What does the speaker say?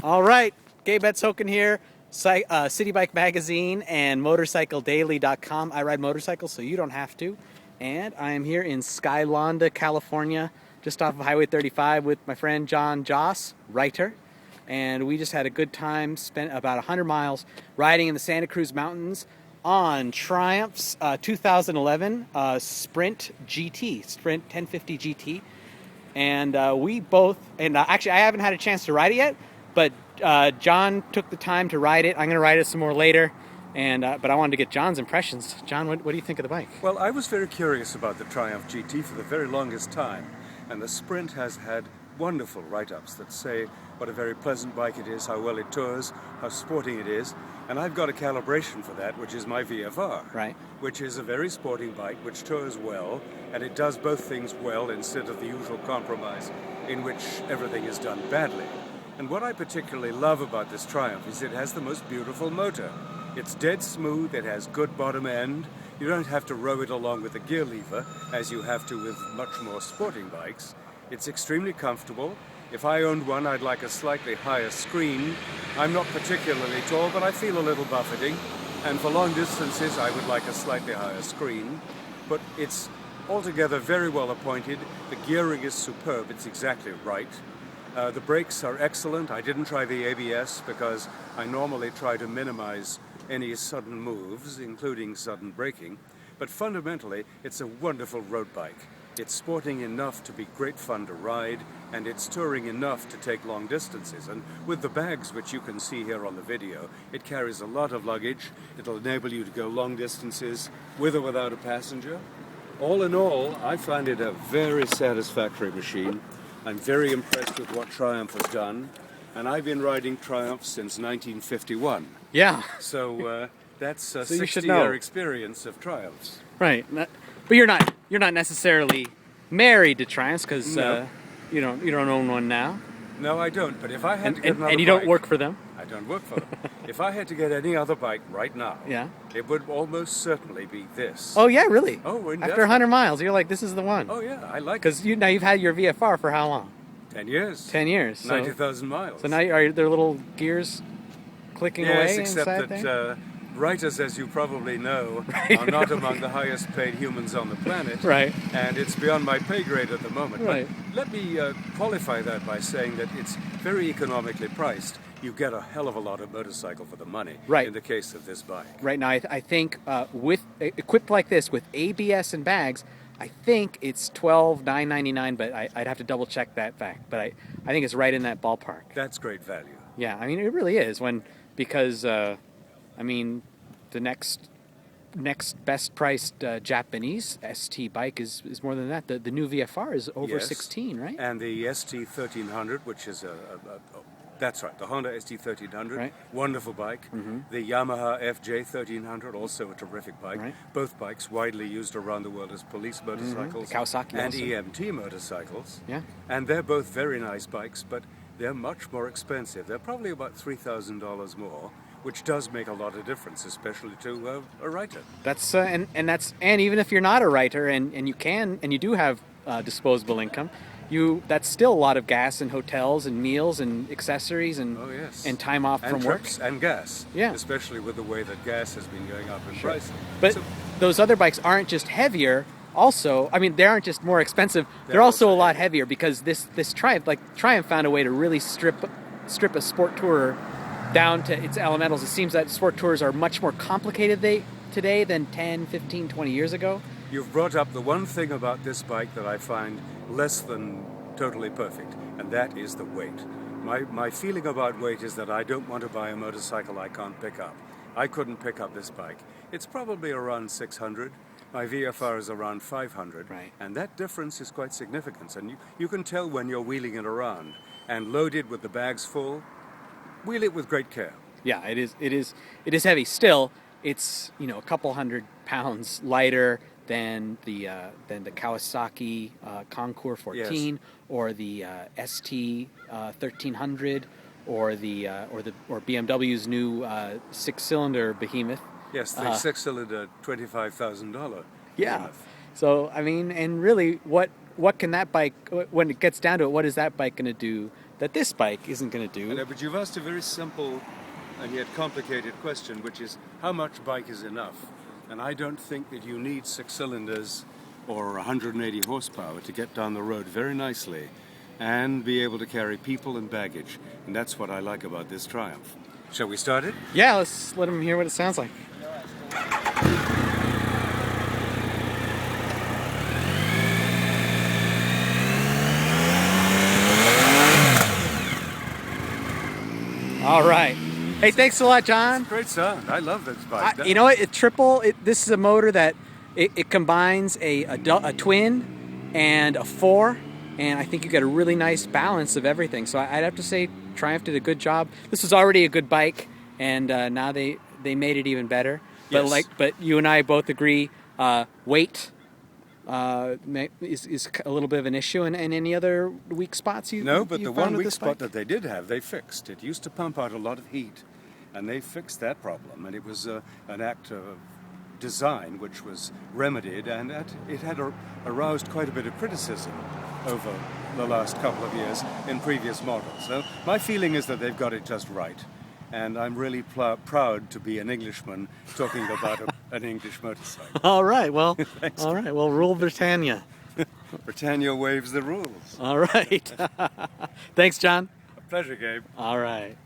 All right, Gabe Ets-Hokin here, City Bike Magazine and MotorcycleDaily.com. I ride motorcycles so you don't have to. And I am here in Skylonda, California, just off of Highway 35 with my friend John Joss, writer. And we just had a good time, spent about 100 miles riding in the Santa Cruz Mountains on Triumph's 2011 Sprint GT, Sprint 1050 GT. And we both, and actually I haven't had a chance to ride it yet, but John took the time to ride it. I'm going to ride it some more later, and but I wanted to get John's impressions. John, what do you think of the bike? Well, I was very curious about the Triumph GT for the very longest time, and the Sprint has had wonderful write-ups that say what a very pleasant bike it is, how well it tours, how sporting it is, and I've got a calibration for that, which is my VFR, Right. which is a very sporting bike which tours well, and it does both things well instead of the usual compromise in which everything is done badly. And what I particularly love about this Triumph is it has the most beautiful motor. It's dead smooth, it has good bottom end. You don't have to row it along with the gear lever as you have to with much more sporting bikes. It's extremely comfortable. If I owned one, I'd like a slightly higher screen. I'm not particularly tall, but I feel a little buffeting. And for long distances, I would like a slightly higher screen. But it's altogether very well appointed. The gearing is superb, it's exactly right. The brakes are excellent. I didn't try the ABS because I normally try to minimize any sudden moves, including sudden braking. But fundamentally, it's a wonderful road bike. It's sporting enough to be great fun to ride, and it's touring enough to take long distances. And with the bags, which you can see here on the video, it carries a lot of luggage. It'll enable you to go long distances with or without a passenger. All in all, I find it a very satisfactory machine. I'm very impressed with what Triumph has done, and I've been riding Triumph since 1951. Yeah. So that's a So you should 60-year know. experience of Triumphs. Right. But you're not necessarily married to Triumphs because No. you don't own one now, No, I don't, but if I had to get another and you don't bike- work for them. I don't work for them. If I had to get any other bike right now, Yeah. it would almost certainly be this. Oh yeah, really? Oh, After indefinitely. 100 miles, you're like, this is the one. Oh, yeah, I like it. Because you've had your VFR for how long? 10 years. 10 years. So, 90,000 miles. so now are there little gears clicking Yes, away except inside that there? writers, as you probably know, Right. are not among the highest paid humans on the planet. Right. And it's beyond my pay grade at the moment. Right. But let me qualify that by saying that it's very economically priced. You get a hell of a lot of motorcycle for the money. Right. In the case of this bike. Right now, I think with equipped like this with ABS and bags, I think it's $12,999, but I'd have to double check that fact. But I think it's right in that ballpark. That's great value. Yeah, I mean it really is because I mean the next best priced Japanese ST bike is more than that. The new VFR is over Yes. 16, right? And the ST1300, which is that's right, the Honda ST1300, Right. wonderful bike. The Yamaha FJ1300, also a terrific bike. Right. Both bikes widely used around the world as police motorcycles The Kawasaki and also. EMT motorcycles. Yeah. And they're both very nice bikes, but they're much more expensive. They're probably about $3,000 more, which does make a lot of difference, especially to a writer. That's and even if you're not a writer and you do have disposable income, that's still a lot of gas and hotels and meals and accessories and Oh, yes. and time off And from work. trips and gas. Yeah. Especially with the way that gas has been going up in price. But So- those other bikes aren't just heavier. Also, I mean, they aren't just more expensive. They're also also a lot heavier because this Triumph found a way to really strip a sport tourer down to its elementals. It seems that sport tours are much more complicated today than 10, 15, 20 years ago. You've brought up the one thing about this bike that I find less than totally perfect, and that is the weight. My feeling about weight is that I don't want to buy a motorcycle I can't pick up. I couldn't pick up this bike. It's probably around 600. My VFR is around 500. Right. And that difference is quite significant. And you can tell when you're wheeling it around. And loaded with the bags full, wheel it with great care. Yeah, it is heavy. Still, it's a couple hundred pounds lighter than the Kawasaki Concours 14 or the ST 1300 or BMW's new 6-cylinder behemoth. Yes, the six-cylinder $25,000. Yeah. behemoth. So I mean, and really, what can that bike? When it gets down to it, what is that bike going to do that this bike isn't going to I know, do. but you've asked a very simple and yet complicated question, which is how much bike is enough? And I don't think that you need 6 cylinders or 180 horsepower to get down the road very nicely and be able to carry people and baggage. And that's what I like about this Triumph. Shall we start it? Yeah, let's let them hear what it sounds like. All right. Hey, thanks a lot, John. Great sound. I love this bike. You know what? This is a motor that it combines a twin and a 4, and I think you get a really nice balance of everything. So I'd have to say Triumph did a good job. This was already a good bike, and now they made it even better. Yes. But you and I both agree, weight is a little bit of an issue. And any other weak spots you No, but you the found one with weak this spot bike? that they did have, they fixed. It used to pump out a lot of heat, and they fixed that problem. And it was an act of design which was remedied, and it had aroused quite a bit of criticism over the last couple of years in previous models. So my feeling is that they've got it just right. And I'm really proud to be an Englishman talking about an English motorcycle. All right. Well, Thanks. all right. Well, rule Britannia. Britannia waves the rules. All right. Thanks, John. A pleasure, Gabe. All right.